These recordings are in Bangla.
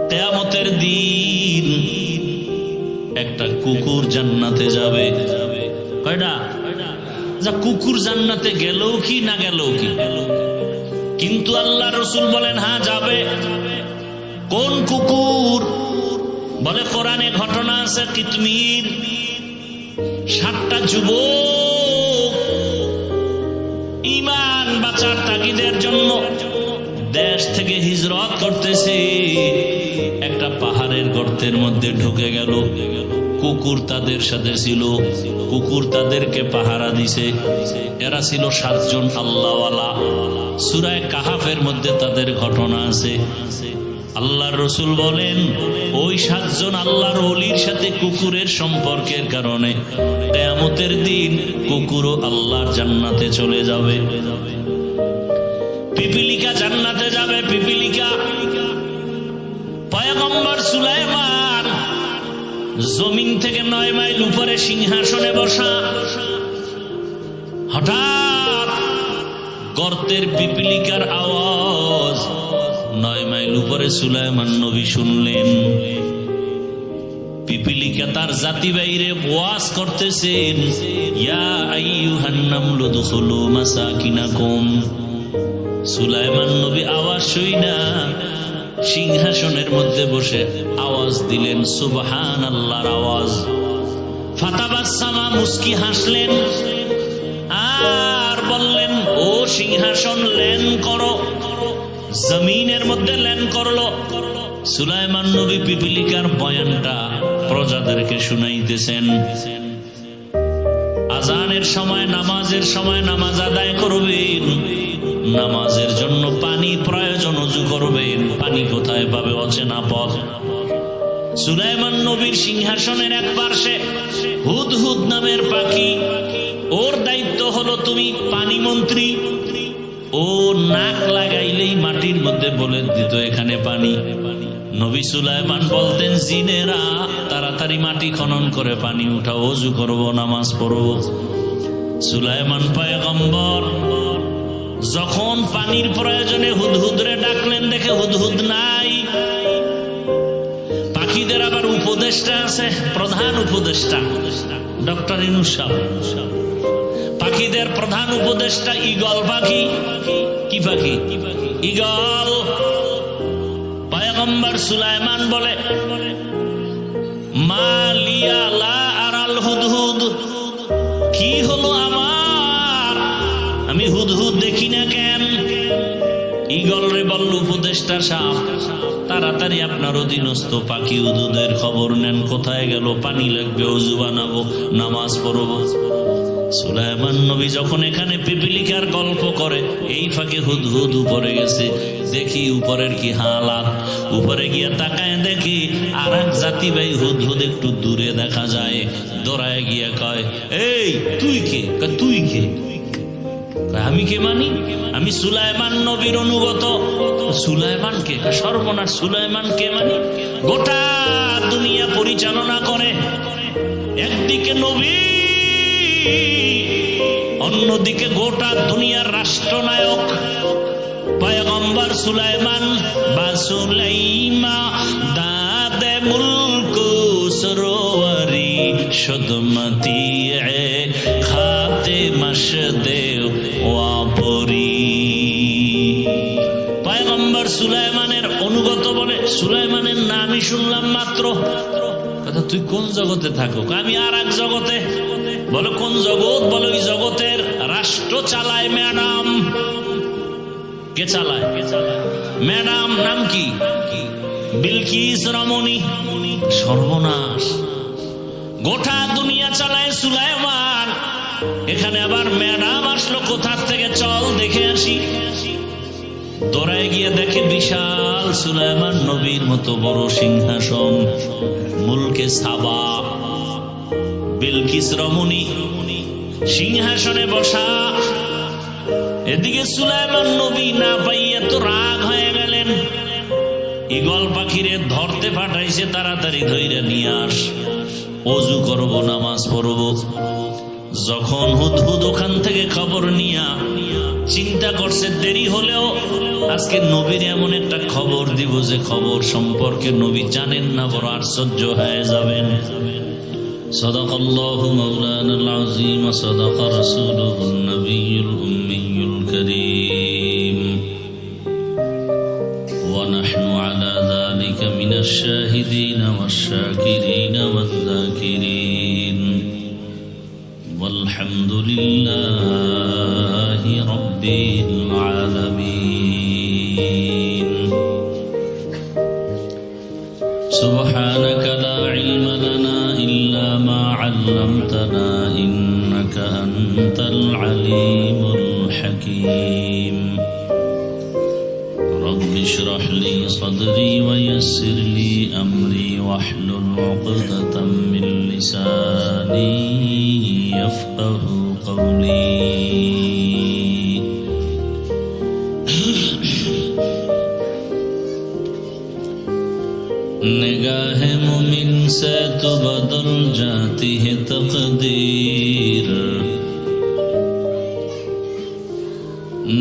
কিয়ামতের দিন একটা কুকুর জান্নাতে যাবে। কয়টা? যা কুকুর জান্নাতে গেলেও কি না গেলেও কি, কিন্তু আল্লাহ রসুল বলেন হ্যাঁ যাবে। কোন কুকুর? বলে কোরআনে ঘটনা আছে কিতমির, 7টা যুবক ঈমান বাঁচার তাগিদের জন্য দেশ থেকে হিজরত করতেছে, একটা পাহাড়ের গর্তের মধ্যে ঢুকে গেল। কুকুর তাদের সাথে ছিল, কুকুর তাদেরকে পাহারা দিছে। এরা ছিল 7 জন আল্লাহওয়ালা। সূরা কাহাফের মধ্যে তাদের ঘটনা আছে। আল্লাহর রসুল বলেন ওই 7 জন আল্লাহর ওলির সাথে কুকুরের সম্পর্কের কারণে কিয়ামতের দিন কুকুরও আল্লাহর জান্নাতে চলে যাবে। পিপিলিকা জান্নাতে যাবে। পিপিলিকা পয়গম্বর সুলাইমান জমিন থেকে 9 মাইল উপরে সিংহাসনে বসা, হঠাৎ গর্তের পিপিলিকার আওয়াজ 9 মাইল উপরে সুলাইমান নবী শুনলেন। পিপিলিকা তার জাতি বাইরে ওয়াজ করতেছেন, ইয়া আইয়ুহান নামলু দুখুলু মাসাকিনাকুম। সুলাইমান নবী আওয়াজ শুইনা সিংহাসনের মধ্যে বসে আওয়াজ দিলেন সুবহানাল্লাহর আওয়াজ। ফাতাবাসসামা, মুস্কি হাসলেন আর বললেন ও সিংহাসন ল্যান করো। জমিনের মধ্যে ল্যান করলো। সুলাইমান নবী পিপিলিকার বয়ানটা প্রজাদেরকে শুনাইতেছেন। আজানের সময়, নামাজের সময় নামাজ আদায় করবেন, নামাজের জন্য পানি প্রয়োজন, ওযু করবেন। পানি কোথায় পাবে? অচেনা পথ। সুলাইমান নবীর সিংহাসনের এক পার্শ্বে হুদহুদ নামের পাখি, ওর দায়িত্ব হলো তুমি পানি মন্ত্রী। ও নাক লাগাইলেই মাটির মধ্যে বলে দিত এখানে পানি। নবী সুলাইমান বলতেন জিনেরা তাড়াতাড়ি মাটি খনন করে পানি উঠাও, ওযু করব, নামাজ পড়ব। সুলাইমান পয়গম্বর যখন পানির প্রয়োজনে হুদহুদরে ডাকলেন, দেখে হুদহুদ নাই। পাখিদের আবার উপদেষ্টা আছে, প্রধান উপদেষ্টা ডক্টর ইউনূস সাহেব। পাখিদের প্রধান উপদেষ্টা ঈগল পাখি। কি পাখি? ঈগল। পয়গম্বর সুলাইমান বলে মা লিয়া লা আরাল হুদহুদ, কি হলো আমার, আমি হুদহুদ দেখি না কেন? ঈগল রে বলল উপদেষ্টা সাহেব, তাড়াতাড়ি আপনার অধীনস্থ পাখি হুদহুদের খবর নেন, কোথায় গেল, পানি লাগবে, ওযু বানাবো, নামাজ পড়বো। সুলাইমান নবী যখন এখানে পিপিলিকার গল্প করে, এই ফাঁকে হুদহুদ উপরে গেছে। দেখি উপরের কি হালাত। উপরে গিয়ে তাকায় দেখি আর এক জাতি ভাই হুদহুদ একটু দূরে দেখা যায়। দৌড়ায় গিয়ে কয়, এই তুই কে? তুই কে? আমি কে মানি? আমি সুলাইমান নবীর অনুগত। সুলাইমান কে? সর্বনাশ, সুলাইমান কে মানি? গোটা দুনিয়া পরিচালনা করে, একদিকে নবী, অন্যদিকে গোটা দুনিয়ার রাষ্ট্রনায়ক পয়গম্বর সুলাইমান। বা সুলাইমা দাদে মুলকু সরোয়ারি সদমতি খাতে মশদে ওয়াপরি। পয়গম্বর সুলাইমানের অনুগত বলে, সুলাইমানের নামই শুনলাম মাত্র। কথা, তুই কোন জগতে থাকো? আমি আর এক জগতে। বলো কোন জগৎ? বলো ওই জগতের রাষ্ট্র চালায় ম্যাডাম। কে চালায়? ম্যাডাম নাম কি? বিলকিস রমণী। সর্বনাশ, গোটা দুনিয়া চালায় সুলাইমান, এখানে আবার ম্যাডাম আসলো কোথা থেকে? চল দেখে আসি। দৌড়ায় গিয়ে দেখে বিশাল সুলাইমান নবীর মতো বড় সিংহাসন, মুলকে সাবা। বিলকিস রমণী সিংহাসনে বসা। এদিকে সুলাইমান নবী না পাইয়া তো রাগ হয়ে গেলেন। ঈগল পাখিরে ধরতে পাঠাইছে, তাড়াতাড়ি ধইরা নিয়ে আস, ওযু করব, নামাজ পড়ব। যখন হুদহুদ ওখান থেকে খবর নিয়া চিন্তা করছে দেরি হলেও আজকে নবীর এমন একটা খবর দিব যে খবর সম্পর্কে নবী জানেন না, বড় আশ্চর্য হয়ে যাবেন। সাদাকাল্লাহু মাওলানাল আযীম ওয়া সাদাকা রাসূলুহুন নবিয়্যুল উম্মিয়্যুল কারীম ওয়া নাহনু আলা যালিকা মিনাশ শাহিদিন ওয়াশ শাকিরিন ওয়ায যাকিরিন والحمد لله رب العالمين سبحانك لا علم لنا إلا ما علمتنا إنك أنت العليم الحكيم رب اشرح لي صدري ويسر لي أمري واحلل عقدة من لساني يفقه قولي निगाह मुमिन से तो बदल जाती है तकदीर,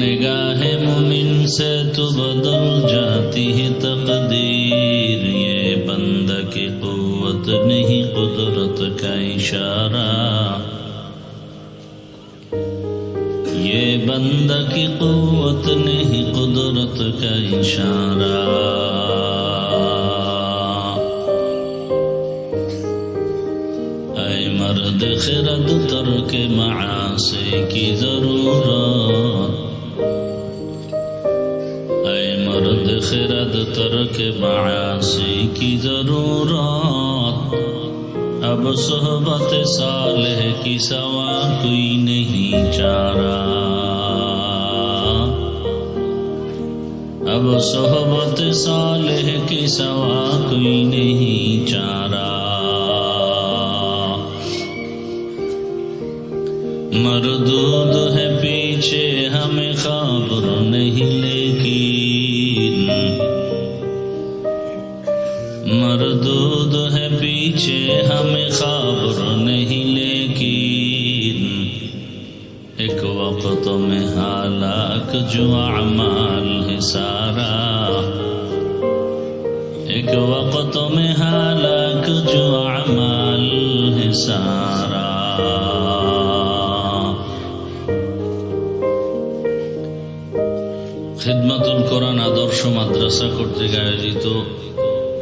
निगाह मुमिन से तो बदल जाती है तकदीर। ये बंदा की कुव्वत नहीं कुदरत का इशारा, ये बंदा की कुव्वत नहीं कुदरत का इशारा। मर्द खिरद तर्क मआसी की जरूरत, ऐ मर्द खिरद तर्क मआसी की जरूरत। अब सोहबत सालेह की सवा कोई नहीं चारा, अब सोहबत सालेह की सवा कोई नहीं चारा। मरदूद है पीछे हमें खबर नहीं, लेकिन मरदूद है पीछे हमें खबर नहीं, लेकिन एक वक्त में हालाक जो अमाल है सारा, एक वक्त में हालाक जो अमाल है सारा। খিদমাতুল কোরআন আদর্শ মাদ্রাসা কর্তৃক আয়োজিত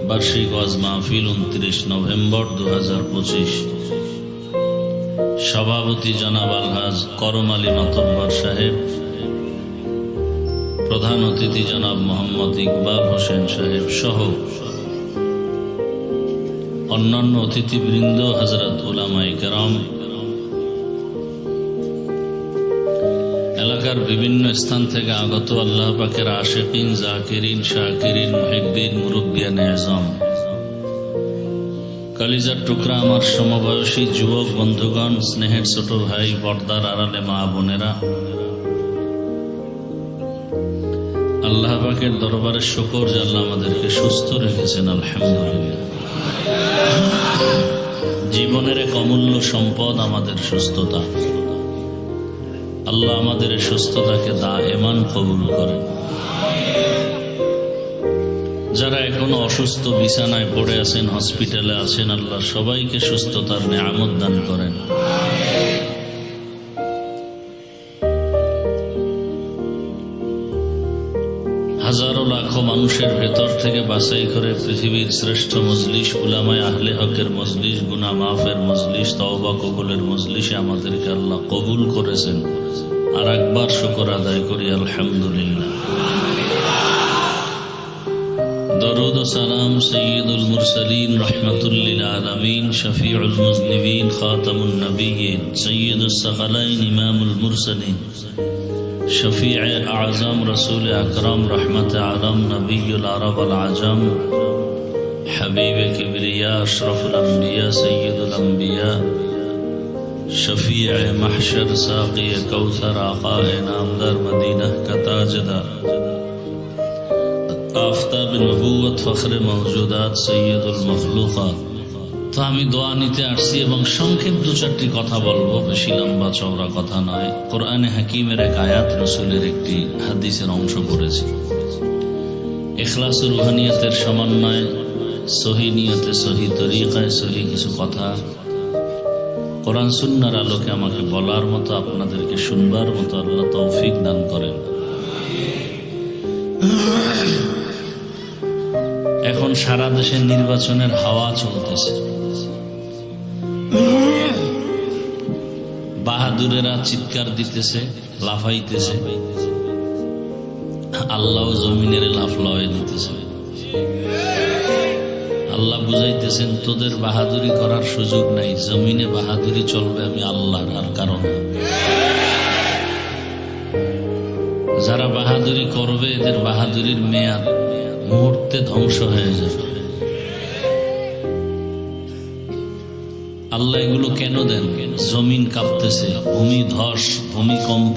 বার্ষিক ওয়াজ মাহফিল 29 নভেম্বর 2025। সভাপতি জনাব আলহাজ করম আলী মাতব্বর সাহেব, প্রধান অতিথি জনাব মোহাম্মদ ইকবাল হোসেন সাহেব সহ অন্যান্য অতিথিবৃন্দ, হযরত উলামায়ে কেরাম, এলাকার বিভিন্ন স্থান থেকে আগত আল্লাহ পাকের আশিকিন, জাকিরিন, শাকিরিন, মুহিব্বিন, মুরব্বিয়ানে আযম, কলিজার টুকরা আমার সমবয়সী যুবক বন্ধুগণ, স্নেহের ছোট ভাই, পর্দার আড়ালে মা বোনেরা, আল্লাহ পাকের দরবারে শুকর যে আল্লাহ আমাদেরকে সুস্থ রেখেছেন, আলহামদুলিল্লাহ। জীবনের এক অমূল্য সম্পদ আমাদের সুস্থতা। আল্লাহ আমাদের এই সুস্থতাকে দায়েমান কবুল করেন। যারা এখনো অসুস্থ বিছানায় পড়ে আছেন, হসপিটালে আছেন, আল্লাহ সবাইকে সুস্থতার নিয়ামত দান করেন। হাজারো লাখো মানুষের ভেতর থেকে বাছাই করে পৃথিবীর শ্রেষ্ঠ মজলিস, উলামায়ে আহলে হকের মজলিস, গুনাহ মাফের মজলিস, তওবা কবুলের মজলিসে আমাদেরকে আল্লাহ কবুল করেছেন। আর একবার শুকর আদায় করি, আলহামদুলিল্লাহ। দরুদ ও সালাম সৈয়দুল মুরসালিন, রাহমাতুল লিল আলামিন, শফিউল মুজনিবিন, খাতামুন নবিয়্যিন, সৈয়দুস সাকালাইন, ইমামুল মুরসালিন, শফিউ আযম, রাসূল আকরাম, রহমত আলম, নবিয়ুল আরব আল আজম, হাবিব কিবরিয়া, আশরাফুল আম্বিয়া, সৈয়দুল আম্বিয়া, शफीअ महशर, साक़ी कौसर, आक़ा नामदार, मदीना का ताजदार, आफ़ताब नबूवत, फ़ख्र मौजूदात, सैयदुल मखलूक़ात, তো আমি দোয়া নিতে আসছি এবং সংক্ষেপ দু চারটি কথা বলবো, বেশি লম্বা চওড়া কথা নয়। কোরআনে হাকিমের এক আয়াত, রসুলের একটি হাদিসের অংশ পড়েছি। ইখলাস ও রুহানিয়তের সমন্বয়, সহি নিয়তে, সহি তরিকায়, সহি কিছু কথা কোরআন সুন্নাহর আলোকে আমাকে বলার মতো, আপনাদেরকে শুনবার মতো আল্লাহ তৌফিক দান করেন। এখন সারা দেশে নির্বাচনের হাওয়া চলতেছে। বাহাদুরেরা চিৎকার দিতেছে, লাফাইতেছে, আল্লাহ জমিনের লাফলাওয়াই দিতেছে। আল্লাহ বুঝাইতেছেন, তোদের বাহাদুরি করার সুযোগ নাই, জমিনে বাহাদুরি চলবে আমি আল্লাহর, আর কারণ যারা বাহাদুরি করবে এদের বাহাদুরির মেয়াদ মুহূর্তে ধ্বংস হয়ে যাবে। আল্লাহ এগুলো কেন দেন? জমিন কাঁপতেছে, ভূমি ধস, ভূমিকম্প,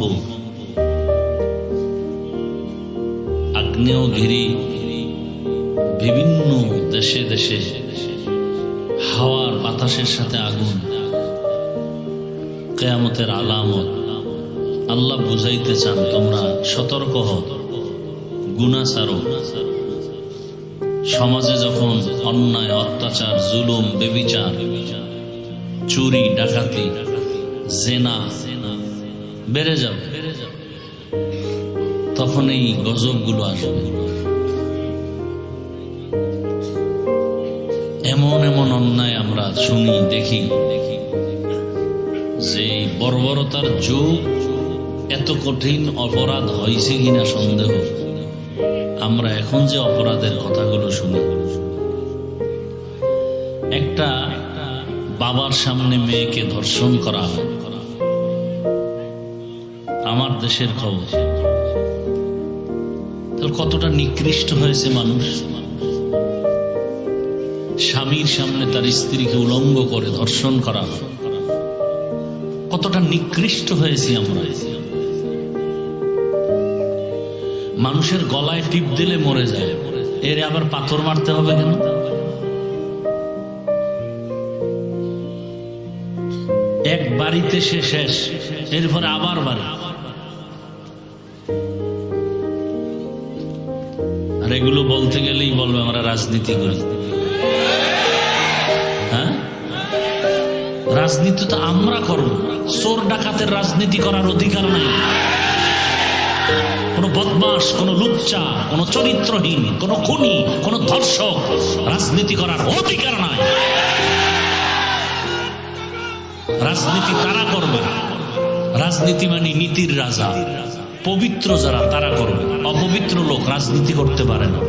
আগ্নেয়গিরি, বিভিন্ন দেশে দেশে হাওয়ার বাতাসের সাথে আগুন, কিয়ামতের আলামত। আল্লাহ বুঝাইতে চান তোমরা সতর্ক হও, গুনাহ ছাড়ো। সমাজে যখন অন্যায়, অত্যাচার, জুলুম, ব্যভিচার, চুরি, ডাকাতি, জেনা বেড়ে যাবে, তখন এই গজবগুলো আসবে। এমন এমন অন্যায় আমরা শুনি, দেখি, যে বর্বরতার যুগ, এত কঠিন অপরাধ হয়েছে কিনা সন্দেহ। আমরা এখন যে অপরাধের কথাগুলো শুনি, একটা বাবার সামনে মেয়েকে ধর্ষণ করা হয়, আমার দেশের খবর। তাহলে কতটা নিকৃষ্ট হয়েছে মানুষ। স্বামীর সামনে তার স্ত্রীকে উলঙ্গ করে ধর্ষণ করা হয়, কতটা নিকৃষ্ট হয়েছি আমরা। মানুষের গলায় টিপ দিলে মরে যায়, এর আবার পাথর মারতে হবে কেন? এক বাড়িতে সে শেষ, এরপরে আবার বাড়ি। আর এগুলো বলতে গেলেই বলবে আমরা রাজনীতি করি। হ্যাঁ, রাজনীতি তো আমরা করব, চোর ডাকাতের রাজনীতি করার অধিকার নাই। কোন বদমাস, কোন লুচ্চা, কোন চরিত্রহীন, কোন খুনি, কোন ধর্ষক রাজনীতি করার অধিকার নাই। রাজনীতি তারা করবে, রাজনীতি মানে নীতির রাজা, পবিত্র যারা তারা করবে। অপবিত্র লোক রাজনীতি করতে পারে না।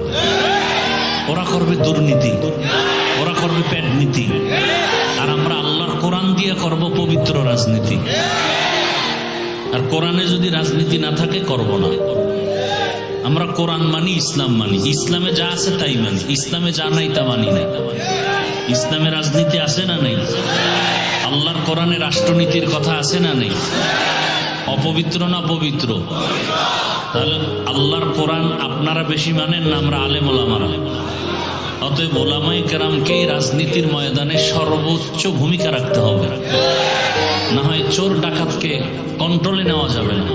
ওরা করবে দুর্নীতি, ওরা করবে পেট নীতি, আর আমরা আল্লাহর কোরআন দিয়ে করব পবিত্র রাজনীতি। আর কোরআনে যদি রাজনীতি না থাকে, করব না। আমরা কোরআন মানি, ইসলাম মানি, ইসলামে যা আছে তাই মানি, ইসলামে যা নাই তা মানি না। ইসলামে রাজনীতি আছে না নেই? আল্লাহর কোরআনে রাষ্ট্রনীতির কথা আছে না নেই? অপবিত্র না পবিত্র? তাহলে আল্লাহর কোরআন আপনারা বেশি মানেন না আমরা আলেম ওলামারা? অতএব ওলামায়ে কেরামকেই রাজনীতির ময়দানে সর্বোচ্চ ভূমিকা রাখতে হবে, না হয় চোর ডাকাতকে কন্ট্রোলে নেওয়া যাবে না।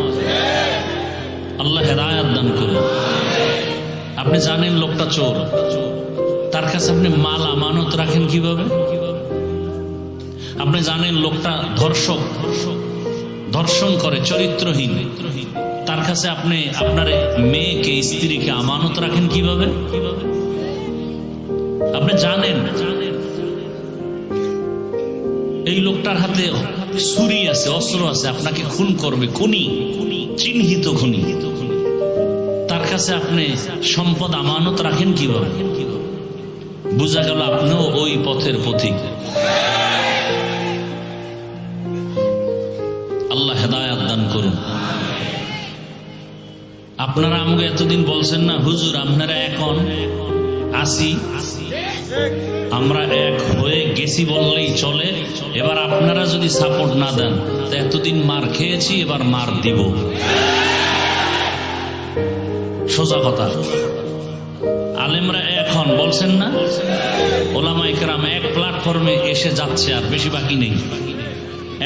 আল্লাহ হেদায়েত দান করুন। আপনি জানেন লোকটা চোর, তার কাছে আপনি মাল আমানত রাখেন কিভাবে? আপনি জানেন লোকটা ধর্ষক, ধর্ষণ করে, চরিত্রহীন, তার কাছে আপনি আপনার মেয়েকে, স্ত্রীকে আমানত রাখেন কিভাবে? আপনি জানেন এই লোকটার হাতে ছুরি আছে, অস্ত্র আছে, আপনাকে খুন করবে, খুনি, চিহ্নিত খুনি, তার কাছে আপনি সম্পদ আমানত রাখেন কিভাবে? বোঝা গেল আপনিও ওই পথের পথিক। আল্লাহ হেদায়েত দান করুন। আপনারা আমাকে এতদিন বলছেন না, হুজুর আপনারা এখন আসি, আমরা এক হয়ে গেছি বললেই চলে, এবার আপনারা যদি সাপোর্ট না দেন তো এতদিন মার খেয়েছি, এবার মার দিব। সোজা কথা, আলেমরা এক এখন বলছেন না, ওলামায়ে কেরাম এক প্ল্যাটফর্মে এসে যাচ্ছে, আর বেশি বাকি নেই।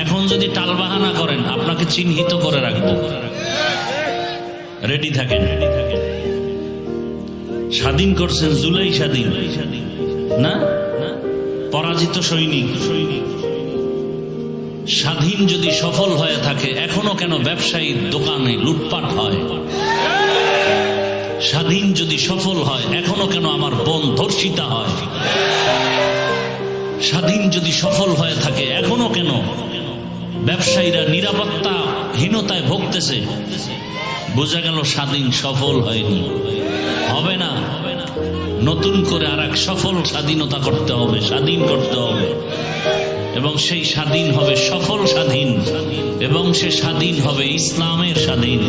এখন যদি টালবাহানা করেন আপনাকে চিহ্নিত করে রাখবো, রেডি থাকেন। স্বাধীন করছেন জুলাই স্বাধীন না, পরাজিত সৈনিক। স্বাধীন যদি সফল হয়ে থাকে এখনো কেন ব্যবসায়ীর দোকানে লুটপাট হয়? স্বাধীন যদি সফল হয় এখনো কেন আমার বোন ধর্ষিতা হয়? স্বাধীন যদি সফল হয়ে থাকে এখনো কেন ব্যবসায়ীরা নিরাপত্তাহীনতায় ভুগতেছে? বোঝা গেল স্বাধীন সফল হয়নি, হবে না। নতুন করে আর এক সফল স্বাধীনতা করতে হবে, স্বাধীন করতে হবে, এবং সেই স্বাধীন হবে সফল স্বাধীন, এবং সে স্বাধীন হবে ইসলামের স্বাধীন।